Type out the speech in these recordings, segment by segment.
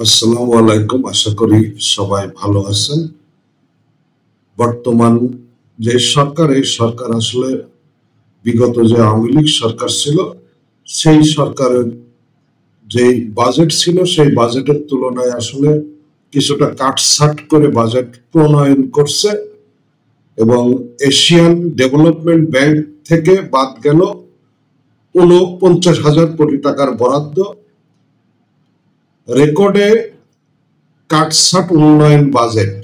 আসসালামু আলাইকুম। আশা করি সবাই ভালো আছেন। বর্তমান যে সরকার, এই সরকার আসলে বিগত যে আওয়ামী লীগ সরকার ছিল, সেই সরকারের যে বাজেট ছিল, সেই বাজেটের তুলনায় আসলে কিছুটা কাটছাট করে বাজেট প্রণয়ন করছে এবং এশিয়ান ডেভেলপমেন্ট ব্যাংক থেকে বাদ গেল ৪৯,০০০ কোটি টাকার বরাদ্দ। রেকর্ডে কাটছাট উন্নয়ন বাজেট,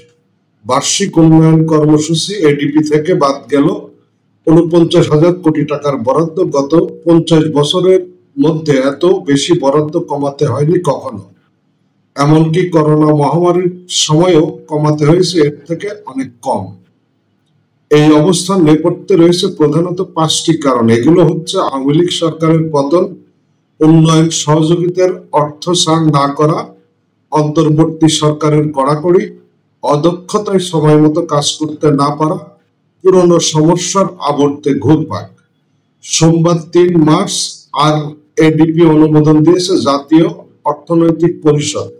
বার্ষিক উন্নয়ন কর্মসূচি এডিপি থেকে বাদ গেল ৪৯,০০০ কোটি টাকার বরাদ্দ। গত ৫০ বছরের মধ্যে এত বেশি বরাদ্দ কমাতে হয়নি কখনো, এমনকি করোনা মহামারীর সময়ও কমাতে হয়েছে এর থেকে অনেক কম। এই অবস্থার নেপথ্যে রয়েছে প্রধানত ৫টি কারণ। এগুলো হচ্ছে আওয়ামী লীগ সরকারের পতন, উন্নয়ন সহযোগিতার অর্থ ছাড় না করা, অন্তর্বর্তী সরকারের কড়াকড়ি, অদক্ষতায় সময় মতো কাজ করতে না পারা, পুরনো সমস্যার আবর্তে ঘুরপাক। সোমবার ৩ মার্চ আর এডিপি অনুমোদন দিয়েছে জাতীয় অর্থনৈতিক পরিষদ।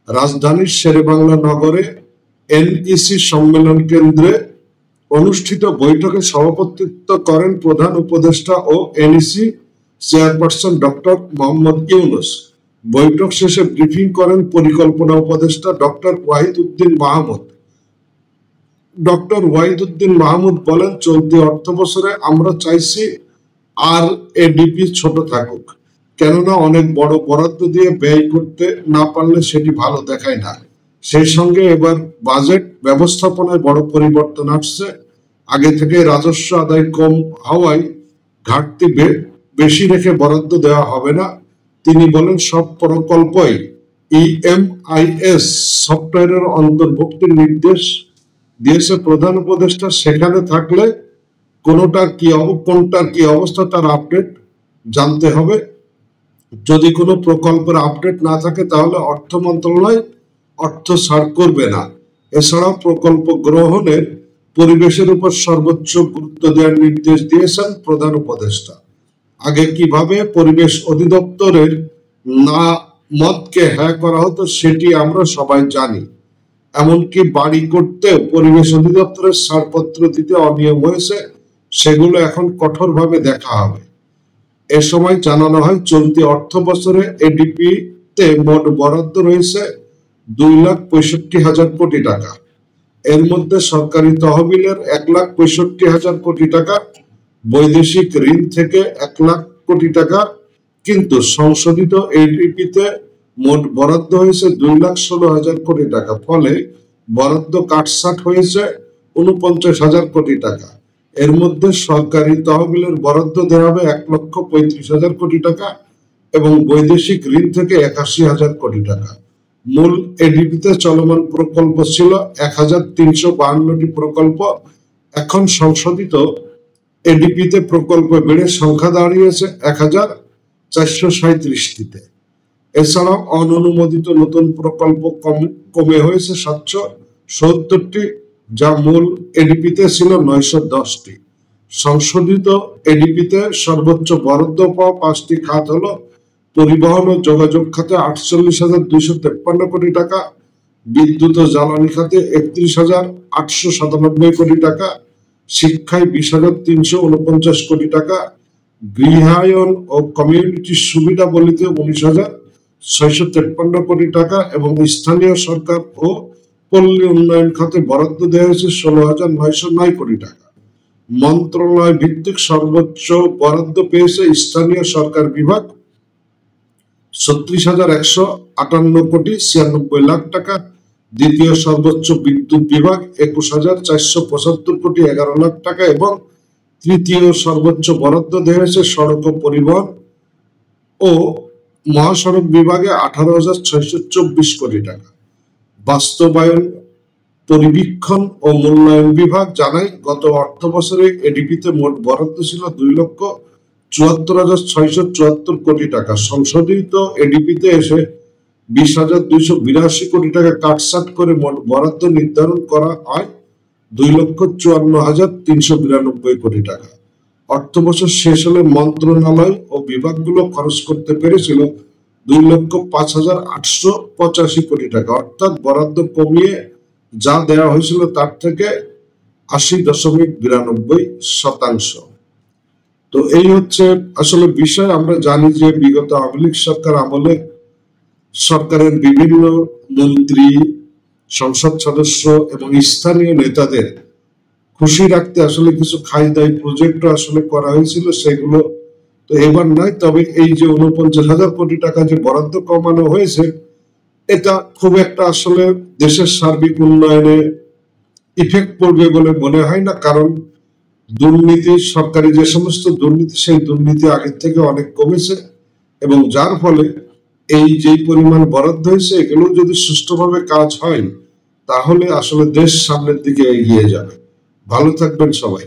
রাজধানীর শেরেবাংলা নগরে এনইসি সম্মেলন কেন্দ্রে অনুষ্ঠিত বৈঠকে সভাপতিত্ব করেন প্রধান উপদেষ্টা ও NEC chairperson doctor Mohammad Yunus. বৈঠক শেষে ব্রিফিং করেন পরিকল্পনা উপদেষ্টা ডক্টর ওয়াহিদ উদ্দিন মাহমুদ। ডক্টর ওয়াহিদ উদ্দিন মাহমুদ বলেন, চলতি অর্থ বছরে আমরা চাইছি আর এডিপি ছোট থাকুক, কেননা অনেক বড় বরাদ্দ দিয়ে ব্যয় করতে না পারলে সেটি ভালো দেখায় না। সেই সঙ্গে এবার বাজেট ব্যবস্থাপনায় বড় পরিবর্তন আসছে। আগে থেকে রাজস্ব আদায় কম হওয়ায় ঘাটতি বেশি রেখে বরাদ্দ দেওয়া হবে না। তিনি বলেন, সব প্রকল্পই ইএমআইএস সফটওয়্যারের অন্তর্ভুক্তির নির্দেশ দিয়েছে প্রধান উপদেষ্টা। সেখানে থাকলে কোনটার কি অবস্থা তার আপডেট জানতে হবে। যদি কোনো প্রকল্পের আপডেট না থাকে তাহলে অর্থ মন্ত্রণালয় অর্থ ছাড় করবে না। এছাড়াও প্রকল্প গ্রহণের পরিবেশের উপর সর্বোচ্চ গুরুত্ব দেওয়ার নির্দেশ দিয়েছেন প্রধান উপদেষ্টা। আগে কিভাবে পরিবেশ অধিদপ্তরের না মতকে হ্যাঁ করা হতো সেটি আমরা সবাই জানি। এমনকি বাড়ি করতেও পরিবেশ অধিদপ্তরের ছাড়পত্র দিতে অনিয়ম হয়েছে, সেগুলো এখন কঠোরভাবে দেখা হবে। এ সময় জানানো হয়, চলতি অর্থ বছরে এডিপি তে মোট বরাদ্দ রয়েছে 2,65,000 কোটি টাকা। এর মধ্যে সরকারি তহবিলের 1,65,000 কোটি টাকা, বৈদেশিক ঋণ থেকে 1 লাখ কোটি টাকা। কিন্তু সংশোধিত এডিপি তে মোট বরাদ্দ হয়েছে 2,16,000 কোটি টাকা। ফলে বরাদ্দ কাটছাট হয়েছে 49,000 কোটি টাকা। এর মধ্যে সরকারি তহবিলের বরাদ্দ দেওয়া হবে 1,35,000 কোটি টাকা এবং বৈদেশিক ঋণ থেকে 81,000 কোটি টাকা। মূল এডিপিতে চলমান প্রকল্প ছিল 1,352টি প্রকল্প। এখন সংশোধিত এডিপিতে প্রকল্প বেড়ে সংখ্যা দাঁড়িয়েছে 1,437টিতে। এছাড়াও অননুমোদিত নতুন প্রকল্প কমে হয়েছে 770টি, যা মূল এডিপিতে ছিল 910টি। সংশোধিত এডিপিতে সর্বোচ্চ বরাদ্দ পাওয়া 5টি খাত হলো, পরিবহন ও যোগাযোগ খাতে 48,253 কোটি টাকা, বিদ্যুৎ ও জ্বালানি খাতে 31,897 কোটি টাকা, শিক্ষায় 20,349 কোটি টাকা, গৃহায়ন ও কমিউনিটি সুবিধাবলিতে 19,653 কোটি টাকা এবং স্থানীয় সরকার ও পল্লী উন্নয়ন খাতে বরাদ্দ দেওয়া হয়েছে 16,909 কোটি টাকা। মন্ত্রণালয় ভিত্তিক সর্বোচ্চ বরাদ্দ পেয়েছে স্থানীয় সরকার বিভাগ 36,158 কোটি 96 লাখ টাকা, দ্বিতীয় সর্বোচ্চ বিদ্যুৎ বিভাগ 21,475 কোটি 11 লাখ টাকা এবং তৃতীয় সর্বোচ্চ বরাদ্দ দেওয়া হয়েছে সড়ক ও পরিবহন ও মহাসড়ক বিভাগে 18,624 কোটি টাকা। বাস্তবায়ন, পরিবীক্ষণ ও মূল্যায়ন বিভাগ জানায়, গত অর্থ বছরে এডিপিতে মোট বরাদ্দ ছিল 2,74,674 কোটি টাকা। সংশোধিত এডিপিতে এসে 20,282 কোটি টাকা কাটছাট করে মোট বরাদ্দ নির্ধারণ করা হয় 2,54,392 কোটি টাকা। অর্থ বছর শেষ হলে মন্ত্রণালয় ও বিভাগগুলো খরচ করতে পেরেছিল 2,05,885 কোটি টাকা, অর্থাৎ বরাদ্দ কমিয়ে যা দেওয়া হয়েছিল তার থেকে 80.92%। তো এই হচ্ছে আসলে বিষয়। আমরা জানি যে বিগত আওয়ামী লীগ সরকার আমলে সরকারের বিভিন্ন মন্ত্রী, সংসদ সদস্য এবং স্থানীয় নেতাদের খুশি রাখতে আসলে কিছু খাই দাই প্রজেক্টও আসলে করা হয়েছিল, সেগুলো তো এবার নাই। তবে এই যে 49,000 কোটি টাকা যে বরাদ্দ কমানো হয়েছে, এটা খুব একটা আসলে দেশের সার্বিক উন্নয়নে ইফেক্ট পড়বে বলে মনে হয় না, কারণ দুর্নীতি, সরকারি যে সমস্ত দুর্নীতি, সেই দুর্নীতি আগের থেকে অনেক কমেছে, এবং যার ফলে এই যে পরিমাণ বরাদ্দ হয়েছে এগুলো যদি সুষ্ঠুভাবে কাজ হয় তাহলে আসলে দেশ সামনের দিকে এগিয়ে যাবে। ভালো থাকবেন সবাই।